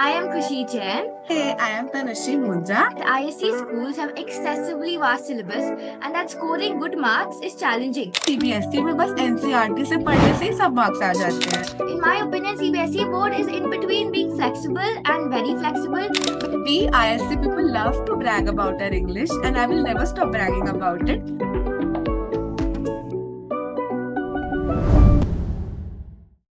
I am Kushi Jain. Hey, I am Tanushree Mundra. ISC schools have excessively vast syllabus and that scoring good marks is challenging. CBSE में बस NCERT से पढ़ने से ही सब marks आ जाते हैं. In my opinion, CBSE board is in between being flexible and very flexible. We ISC people love to brag about our English and I will never stop bragging about it.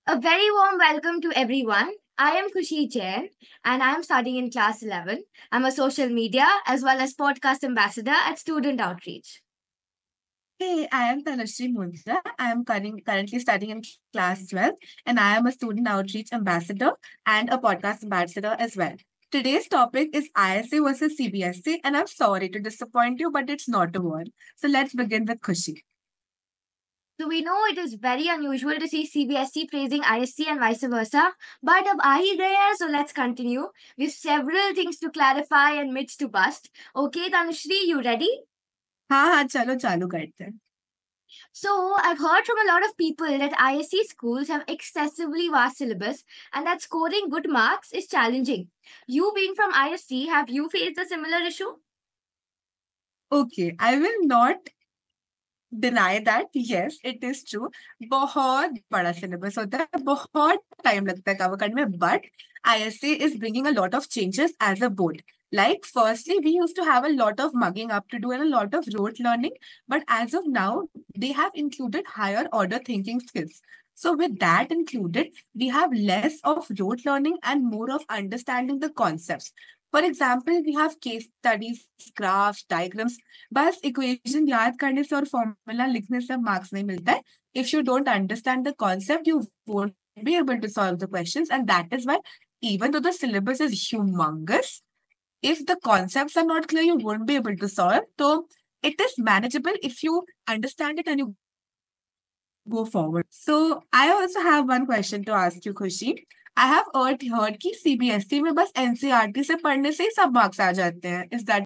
A very warm welcome to everyone. I am Kushi Jain and I am studying in class 11. I'm a social media as well as podcast ambassador at Student Outreach. Hey, I am Tanushree Mundra. I am currently studying in class 12 and I am a student outreach ambassador and a podcast ambassador as well. Today's topic is ISC versus CBSE and I'm sorry to disappoint you, but it's not a war. So let's begin with Kushi. So we know it is very unusual to see CBSE praising ISC and vice versa, but ab aa hi gaye hai, so let's continue. We have several things to clarify and myths to bust. Okay, Tanushree, you ready? हाँ, चलो चालू करते हैं. So I've heard from a lot of people that ISC schools have excessively vast syllabus and that scoring good marks is challenging. You being from ISC, have you faced a similar issue? Okay, I will not deny that. Yes, it is true. बहुत बड़ा syllabus होता है, बहुत time लगता है cover करने में. But ISC is bringing a lot of changes as a board. Like, firstly, we used to have a lot of mugging up to do and a lot of rote learning. But as of now, they have included higher order thinking skills. So with that included, we have less of rote learning and more of understanding the concepts. For example, we have case studies, graphs, diagrams. बस equation याद करने से और formula लिखने से marks नहीं मिलता है. If you don't understand the concept, you won't be able to solve the questions. And that is why, even though the syllabus is humongous, if the concepts are not clear, you won't be able to solve. So it is manageable if you understand it and you go forward. So I also have one question to ask you, Khushi. I have heard कि CBSE में बस NCERT से पढ़ने से ही सब marks आ जाते हैं. Is that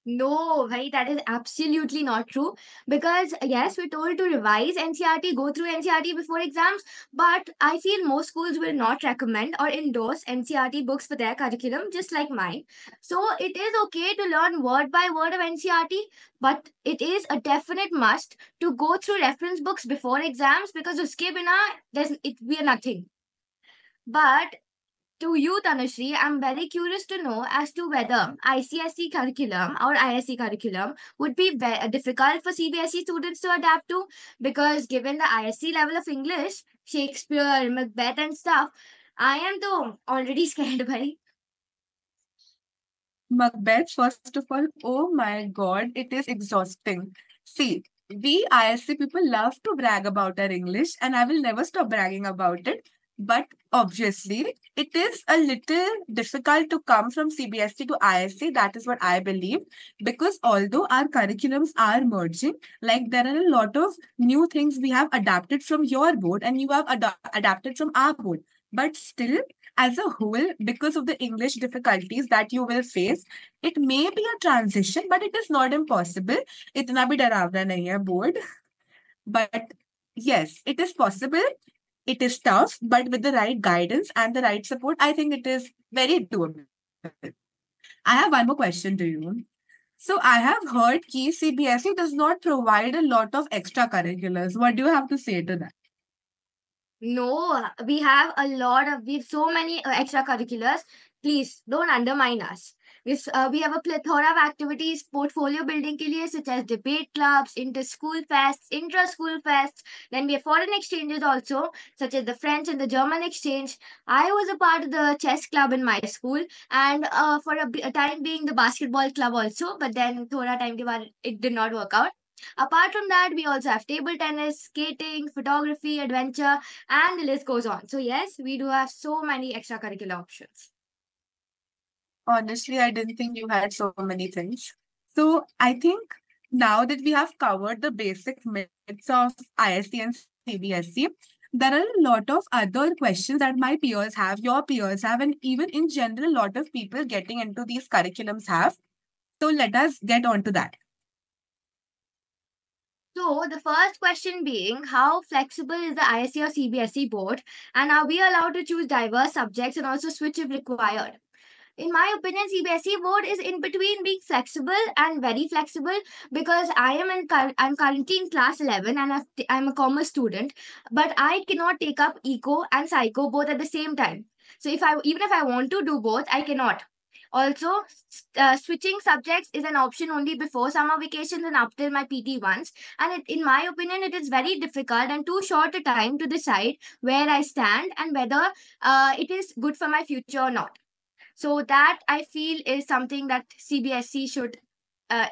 No, bhai, that is absolutely not true. Because yes, we're told to revise NCRT, go through NCRT before exams, but I feel most schools will not recommend or endorse NCRT books for their curriculum, just like mine. So it is okay to learn word by word of NCRT, but it is a definite must to go through reference books before exams because uske bina we are nothing. But to you, Tanushree, I'm very curious to know as to whether ICSE curriculum or ISC curriculum would be difficult for CBSE students to adapt to, because given the ISC level of English, Shakespeare, Macbeth and stuff, I am though already scared by. Macbeth, first of all, oh my God, it is exhausting. See, we ISC people love to brag about our English, and I will never stop bragging about it. But obviously, it is a little difficult to come from CBSE to ISC. That is what I believe. Because although our curriculums are merging, like there are a lot of new things we have adapted from your board and you have adapted from our board. But still, as a whole, because of the English difficulties that you will face, it may be a transition, but it is not impossible. इतना भी डरावना नहीं है board. But yes, it is possible. It is tough, but with the right guidance and the right support, I think it is very doable. I have one more question to you. So I have heard that CBSE does not provide a lot of extracurriculars. What do you have to say to that? No, we have so many extracurriculars. Please don't undermine us. We have a plethora of activities portfolio building के लिए, such as debate clubs, inter-school fests, intra-school fests. Then we have foreign exchanges also, such as the French and the German exchange. I was a part of the chess club in my school, and for a time being the basketball club also. But then थोड़ा time के बाद it did not work out. Apart from that, we also have table tennis, skating, photography, adventure, and the list goes on. So yes, we do have so many extracurricular options. Honestly, I didn't think you had so many things. So I think now that we have covered the basic myths of ISC and CBSE, there are a lot of other questions that my peers have, your peers have, and even in general, a lot of people getting into these curriculums have. So let us get on to that. So the first question being, how flexible is the ISC or CBSE board, and are we allowed to choose diverse subjects and also switch if required? In my opinion, CBSE board is in between being flexible and very flexible, because I'm currently in class 11 and I'm a commerce student, but I cannot take up eco and psycho both at the same time. So even if I want to do both, I cannot. Also, switching subjects is an option only before summer vacations and up till my PT ones. And in my opinion, it is very difficult and too short a time to decide where I stand and whether it is good for my future or not. So that I feel is something that CBSE should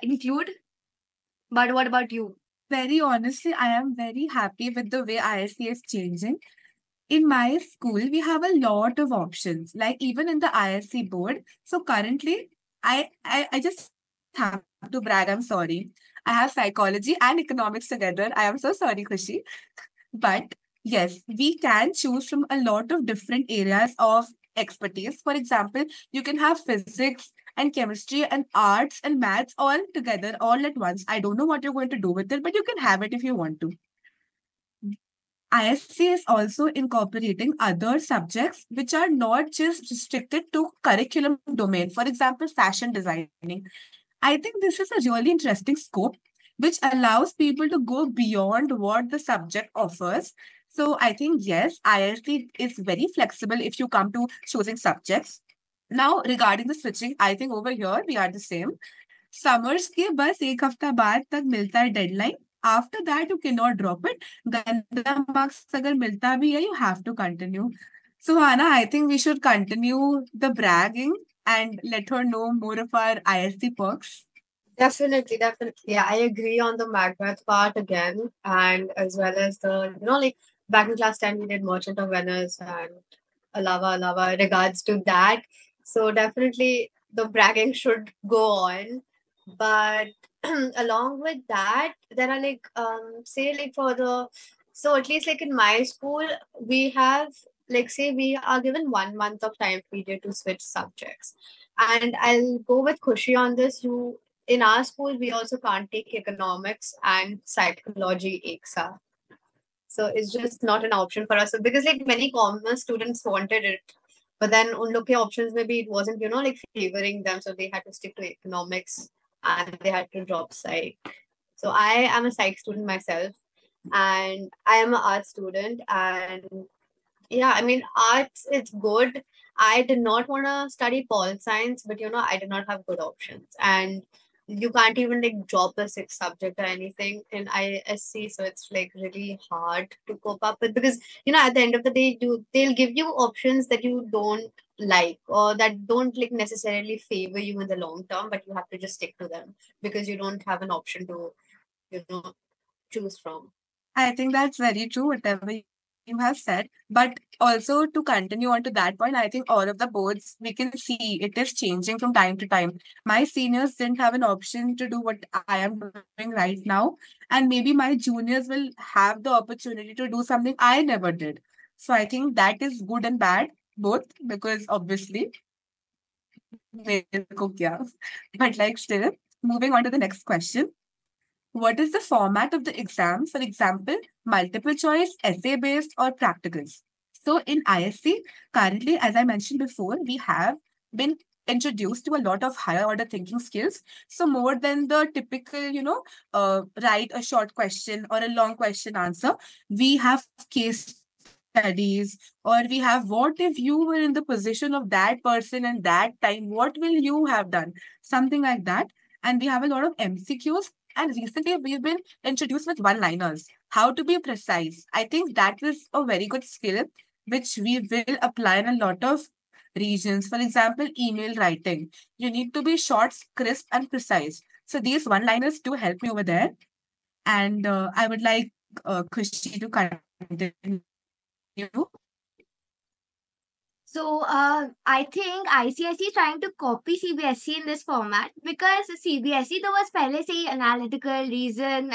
include. But what about you? Very honestly, I am very happy with the way ISC is changing. In my school, we have a lot of options, like even in the ISC board. So currently, I just have to brag. I'm sorry. I have psychology and economics together. I am so sorry, Khushi. But yes, we can choose from a lot of different areas of expertise. For example, you can have physics and chemistry and arts and maths all together, all at once. I don't know what you're going to do with it, but you can have it if you want to. ISC is also incorporating other subjects which are not just restricted to curriculum domain. For example, fashion designing. I think this is a really interesting scope which allows people to go beyond what the subject offers. So I think yes, ISC is very flexible if you come to choosing subjects. Now, regarding the switching, I think over here we are the same. Summers के बस एक हफ्ता बाद तक मिलता है deadline after that you can not drop it गंदा marks अगर मिलता भी है you have to continue so Hana, I think we should continue the bragging and let her know more of our ISC perks. Definitely, definitely. Yeah, I agree on the Macbeth part again, and as well as the, like back in class 10, we did Merchant of Venice and Alava, regards to that. So definitely the bragging should go on. But along with that, there are like, say, like for the, so at least like in my school, we have, like, say, we are given 1 month of time period to switch subjects. And I'll go with Khushi on this. You in our school, we also can't take economics and psychology EXA. So it's just not an option for us. So because like many commerce students wanted it, but then on look options maybe it wasn't, like favoring them. So they had to stick to economics and they had to drop psych. So I am a psych student myself and I am an art student. And yeah, I mean arts it's good. I did not want to study pol science, but I did not have good options. And you can't even like drop a sixth subject or anything in ISC, so it's like really hard to cope up with because at the end of the day, they'll give you options that you don't like or that don't like necessarily favor you in the long term, but you have to just stick to them because you don't have an option to you know choose from. I think that's very true, whatever you have said. But also to continue on to that point, I think all of the boards we can see it is changing from time to time. My seniors didn't have an option to do what I am doing right now. And maybe my juniors will have the opportunity to do something I never did. So I think that is good and bad, both, because obviously, मेरे को क्या. But like still, moving on to the next question. What is the format of the exam? For example, multiple choice, essay based, or practicals? So in ISC, currently, as I mentioned before, we have been introduced to a lot of higher order thinking skills. So more than the typical, write a short question or a long question answer, we have case studies, or we have what if you were in the position of that person and that time, what will you have done? Something like that. And we have a lot of MCQs, and recently, we've been introduced with one-liners, how to be precise. I think that is a very good skill, which we will apply in a lot of regions. For example, email writing. You need to be short, crisp, and precise. So these one-liners do help me over there. And I would like Khushi to continue. So I think ICSE is trying to copy CBSE in this format, because CBSE there was पहले से ही analytical, reason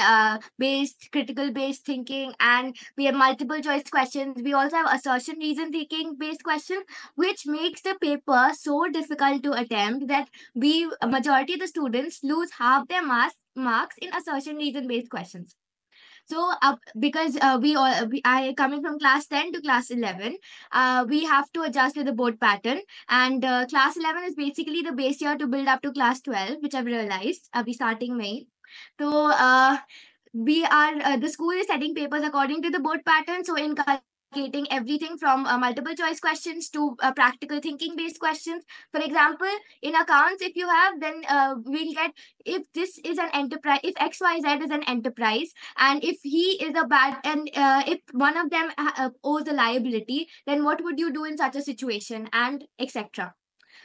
based, critical based thinking, and we have multiple choice questions. We also have assertion reason thinking based question, which makes the paper so difficult to attempt that majority of the students lose half their marks in assertion reason based questions. So because I coming from class 10 to class 11, we have to adjust with the board pattern, and class 11 is basically the base year to build up to class 12, which I've realized. We starting May. So we are the school is setting papers according to the board pattern, so inculcating everything from multiple choice questions to practical thinking based questions. For example, in accounts, if you have, then we'll get, if this is an enterprise, if XYZ is an enterprise, and if he is a bad, and if one of them owes a liability, then what would you do in such a situation, and etc.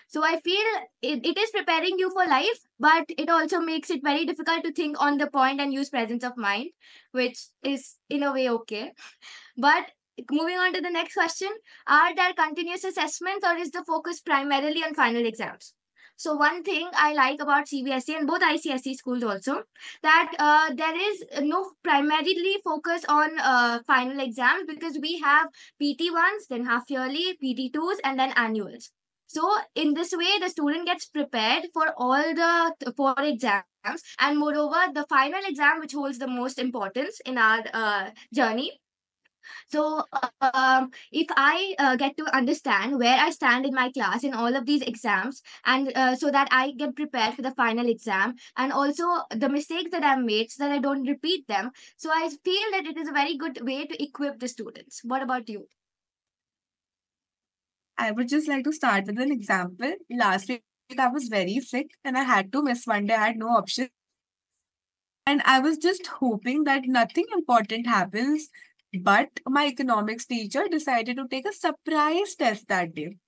So I feel it is preparing you for life, but it also makes it very difficult to think on the point and use presence of mind, which is in a way okay. But moving on to the next question, are there continuous assessments or is the focus primarily on final exams? So one thing I like about CBSE and both ICSE schools also, that there is no primarily focus on final exams, because we have PT1s, then half yearly, PT2s, and then annuals. So in this way, the student gets prepared for all the four exams, and moreover, the final exam, which holds the most importance in our journey. So if I get to understand where I stand in my class in all of these exams, and so that I get prepared for the final exam, and also the mistakes that I've made so that I don't repeat them. So I feel that it is a very good way to equip the students. What about you? I would just like to start with an example. Last week, I was very sick and I had to miss one day. I had no option. And I was just hoping that nothing important happens. But my economics teacher decided to take a surprise test that day.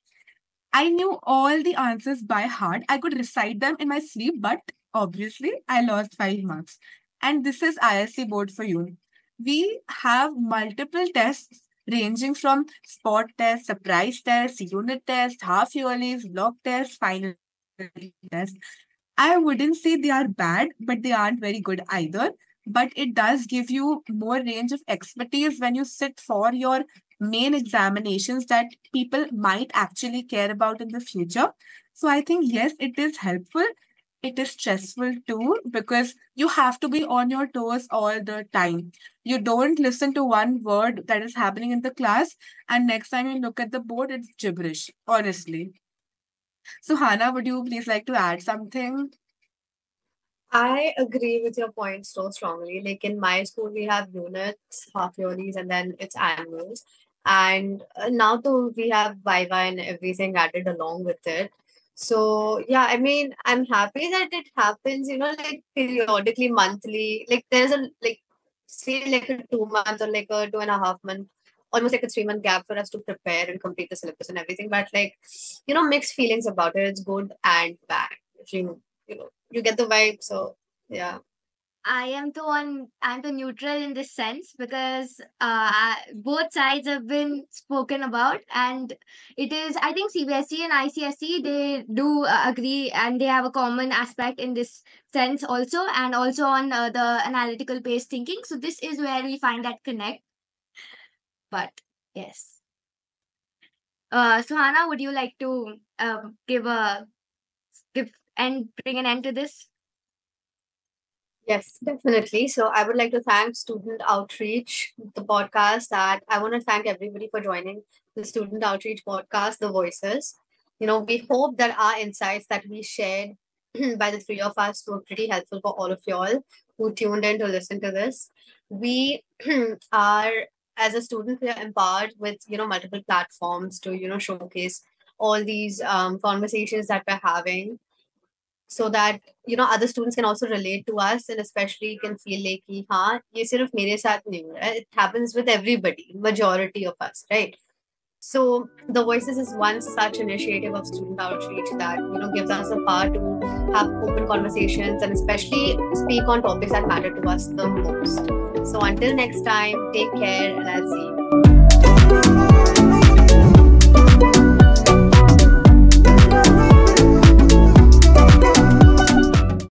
I knew all the answers by heart. I could recite them in my sleep, but obviously, I lost 5 marks. And this is ISC board for you. We have multiple tests ranging from spot test, surprise test, unit test, half yearlies, block test, final test. I wouldn't say they are bad, but they aren't very good either. But it does give you more range of expertise when you sit for your main examinations that people might actually care about in the future. So I think, yes, it is helpful. It is stressful too, because you have to be on your toes all the time. You don't listen to one word that is happening in the class, and next time you look at the board, it's gibberish, honestly. So, Hannah, would you please like to add something? I agree with your point so strongly. Like in my school, we have units, half yearlies, and then it's annuals. And now too, we have Viva and everything added along with it. So yeah, I mean, I'm happy that it happens, like periodically, monthly. Like there's a like say like a 2 month or like a 2.5 month, almost like a 3 month gap for us to prepare and complete the syllabus and everything. But like, mixed feelings about it. It's good and bad. If you get the vibe. So yeah. I'm the neutral in this sense, because both sides have been spoken about, and it is, I think, CBSE and ICSE, they do agree, and they have a common aspect in this sense also, and also on the analytical based thinking. So this is where we find that connect. But yes. So Hannah, would you like to give and bring an end to this? Yes, definitely. So I would like to thank Student Outreach, the podcast. That I want to thank everybody for joining the Student Outreach podcast, The Voices. We hope that our insights that we shared by the three of us were pretty helpful for all of y'all who tuned in to listen to this. We are, as a student, we are empowered with multiple platforms to showcase all these conversations that we're having, so that other students can also relate to us, and especially can feel like कि हाँ ये सिर्फ मेरे साथ नहीं हो रहा है, it happens with everybody, majority of us, right? So the Voices is one such initiative of student outreach that gives us the power to have open conversations and especially speak on topics that matter to us the most. So until next time, take care, and I'll see you.